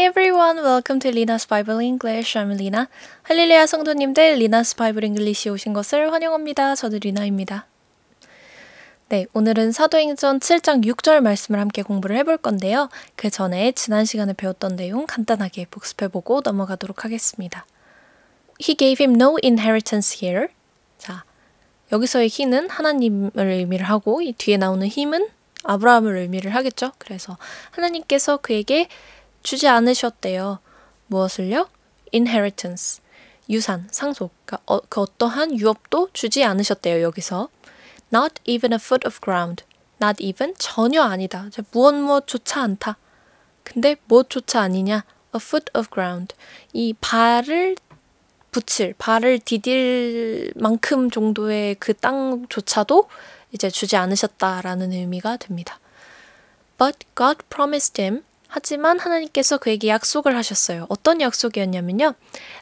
Hi everyone, welcome to Lina's Bible English. I'm Lina. 할렐루야 성도님들, Lina's Bible English에 오신 것을 환영합니다. 저는 리나입니다. 네, 오늘은 사도행전 7장 6절 말씀을 함께 공부를 해볼 건데요. 그 전에 지난 시간에 배웠던 내용 간단하게 복습해보고 넘어가도록 하겠습니다. He gave him no inheritance here. 자, 여기서의 he는 하나님을 의미를 하고 이 뒤에 나오는 him은 아브라함을 의미를 하겠죠. 그래서 하나님께서 그에게 주지 않으셨대요. 무엇을요? inheritance, 유산, 상속, 그러니까 그 어떠한 유업도 주지 않으셨대요. 여기서 not even a foot of ground, not even, 전혀 아니다. 무엇조차 않다. 근데 무엇조차 아니냐? a foot of ground, 이 발을 디딜 만큼 정도의 그 땅조차도 이제 주지 않으셨다라는 의미가 됩니다. But God promised him, 하지만 하나님께서 그에게 약속을 하셨어요. 어떤 약속이었냐면요.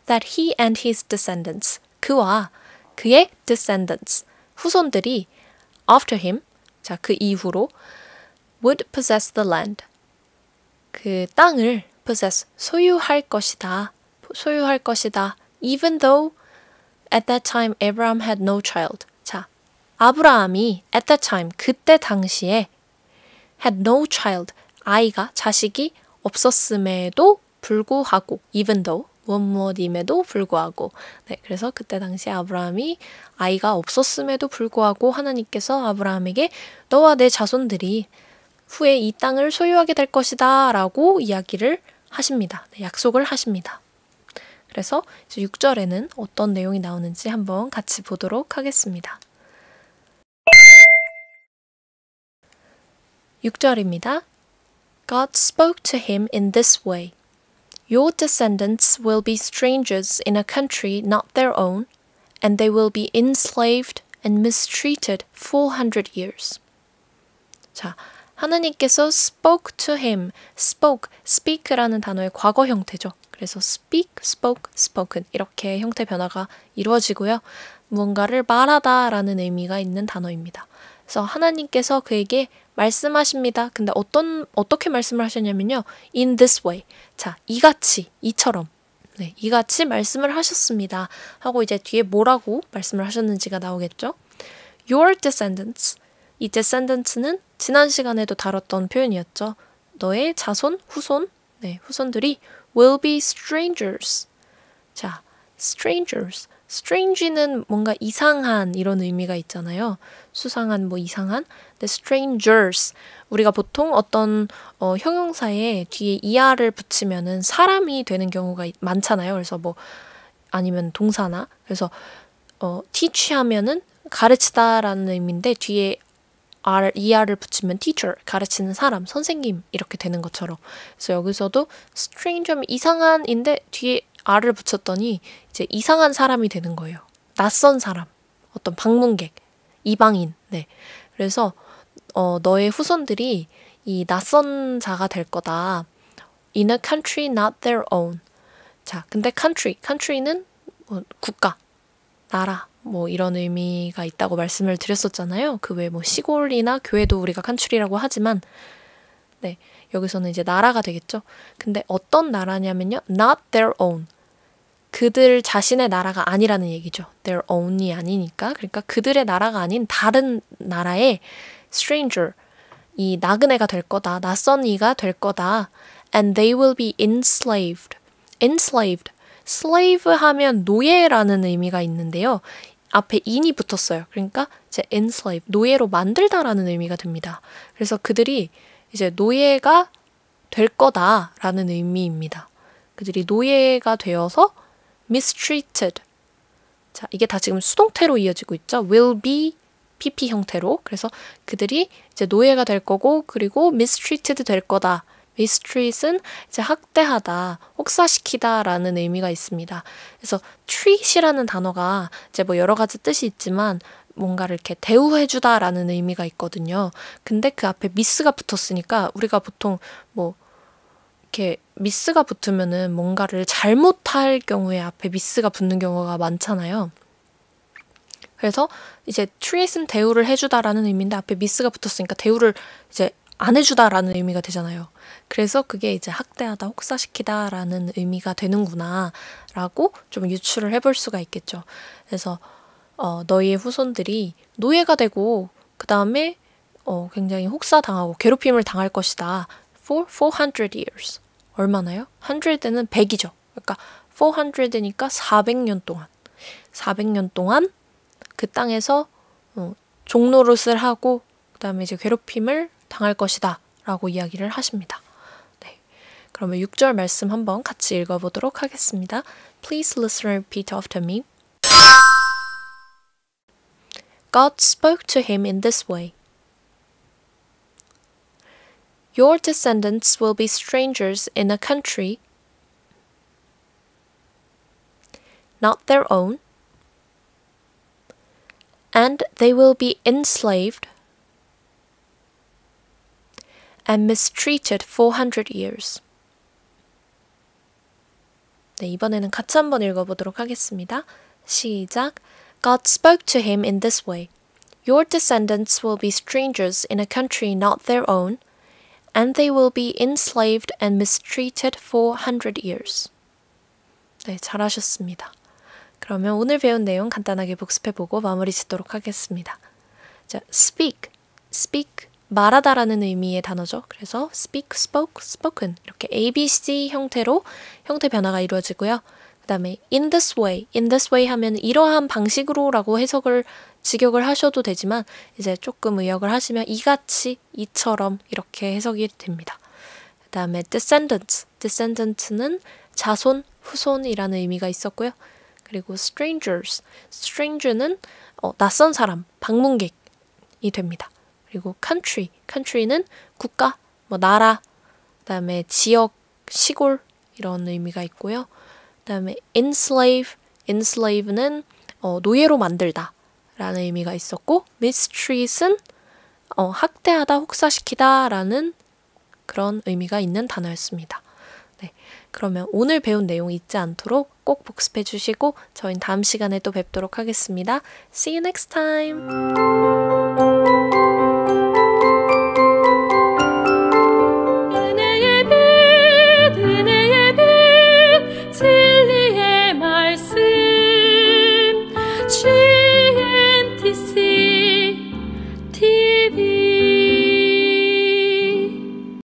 That he and his descendants, 그와 그의 descendants, 후손들이 after him, 자, 그 이후로 would possess the land, 그 땅을 possess, 소유할 것이다. Even though at that time Abraham had no child. 자, 아브라함이 at that time, 그때 당시에 had no child, 자식이 없었음에도 불구하고, even though, 무엇임에도 불구하고. 네, 그래서 그때 당시에 아브라함이 아이가 없었음에도 불구하고 하나님께서 아브라함에게 너와 내 자손들이 후에 이 땅을 소유하게 될 것이다 라고 이야기를 하십니다. 네, 약속을 하십니다. 그래서 이제 6절에는 어떤 내용이 나오는지 한번 같이 보도록 하겠습니다. 6절입니다. God spoke to him in this way. Your descendants will be strangers in a country not their own, and they will be enslaved and mistreated 400 years. 자, 하나님께서 spoke to him, speak라는 단어의 과거 형태죠. 그래서 speak, spoke, spoken 이렇게 형태 변화가 이루어지고요. 무언가를 말하다라는 의미가 있는 단어입니다. 그래서 하나님께서 그에게 말씀하십니다. 근데 어떻게 말씀을 하셨냐면요. In this way. 자, 이처럼. 네, 이같이 말씀을 하셨습니다. 하고 이제 뒤에 뭐라고 말씀을 하셨는지가 나오겠죠. Your descendants. 이 descendants는 지난 시간에도 다뤘던 표현이었죠. 너의 자손, 후손, 네, 후손들이 will be strangers. 자, strangers. strange는 뭔가 이상한 이런 의미가 있잖아요. 수상한, 이상한. 근데 strangers. 우리가 보통 어떤 형용사에 뒤에 er를 붙이면은 사람이 되는 경우가 많잖아요. 그래서 아니면 동사나. 그래서 teach 하면은 가르치다라는 의미인데 뒤에 er를 붙이면 teacher, 가르치는 사람, 선생님 이렇게 되는 것처럼. 그래서 여기서도 strange 하면 이상한인데 뒤에 r을 붙였더니 이제 이상한 사람이 되는 거예요. 낯선 사람, 어떤 방문객, 이방인. 네. 그래서 너의 후손들이 이 낯선 자가 될 거다. In a country not their own. 자, 근데 country는 국가, 나라, 이런 의미가 있다고 말씀을 드렸었잖아요. 그 외에 시골이나 교회도 우리가 country라고 하지만, 네, 여기서는 이제 나라가 되겠죠. 근데 어떤 나라냐면요, not their own. 그들 자신의 나라가 아니라는 얘기죠. their own이 아니니까. 그러니까 그들의 나라가 아닌 다른 나라의 stranger, 이 나그네가 될 거다. 낯선 이가 될 거다. And they will be enslaved. slave 하면 노예라는 의미가 있는데요. 앞에 in이 붙었어요. 그러니까 이제 enslave, 노예로 만들다라는 의미가 됩니다. 그래서 그들이 이제 노예가 될 거다라는 의미입니다. 그들이 노예가 되어서 mistreated. 자, 이게 다 지금 수동태로 이어지고 있죠. will be PP 형태로. 그래서 그들이 이제 노예가 될 거고, 그리고 mistreated 될 거다. mistreat은 이제 학대하다, 혹사시키다라는 의미가 있습니다. 그래서 treat이라는 단어가 이제 여러 가지 뜻이 있지만 뭔가를 이렇게 대우해주다라는 의미가 있거든요. 근데 그 앞에 miss가 붙었으니까 우리가 보통 이렇게 miss가 붙으면은 뭔가를 잘못할 경우에 앞에 miss가 붙는 경우가 많잖아요. 그래서 이제 treat은 대우를 해주다라는 의미인데 앞에 miss가 붙었으니까 대우를 이제 안 해주다라는 의미가 되잖아요. 그래서 그게 이제 학대하다, 혹사시키다라는 의미가 되는구나 라고 좀 유추를 해볼 수가 있겠죠. 그래서 너희의 후손들이 노예가 되고 그 다음에 굉장히 혹사당하고 괴롭힘을 당할 것이다. For 400 years. 얼마나요? 100는 100이죠. 그러니까 400니까 400년 동안. 400년 동안 그 땅에서 종노릇을 하고 그 다음에 이제 괴롭힘을 당할 것이다 라고 이야기를 하십니다. 네. 그러면 6절 말씀 한번 같이 읽어보도록 하겠습니다. Please listen and repeat after me. God spoke to him in this way. Your descendants will be strangers in a country not their own, and they will be enslaved and mistreated 400 years. 네, 이번에는 같이 한번 읽어보도록 하겠습니다. 시작. God spoke to him in this way. Your descendants will be strangers in a country not their own, and they will be enslaved and mistreated 400 years. 네, 잘하셨습니다. 그러면 오늘 배운 내용 간단하게 복습해보고 마무리 짓도록 하겠습니다. 자, speak, 말하다라는 의미의 단어죠. 그래서 speak, spoke, spoken 이렇게 ABC 형태로 형태 변화가 이루어지고요. 그 다음에 in this way 하면 이러한 방식으로라고 해석을 직역을 하셔도 되지만 이제 조금 의역을 하시면 이같이, 이처럼 이렇게 해석이 됩니다. 그 다음에 descendants는 자손, 후손이라는 의미가 있었고요. 그리고 stranger는 낯선 사람, 방문객이 됩니다. 그리고 country는 국가, 나라, 그 다음에 지역, 시골 이런 의미가 있고요. 그 다음에 enslave는 노예로 만들다 라는 의미가 있었고 mistreat은 학대하다, 혹사시키다 라는 그런 의미가 있는 단어였습니다. 네, 그러면 오늘 배운 내용 잊지 않도록 꼭 복습해 주시고 저희는 다음 시간에 또 뵙도록 하겠습니다. See you next time!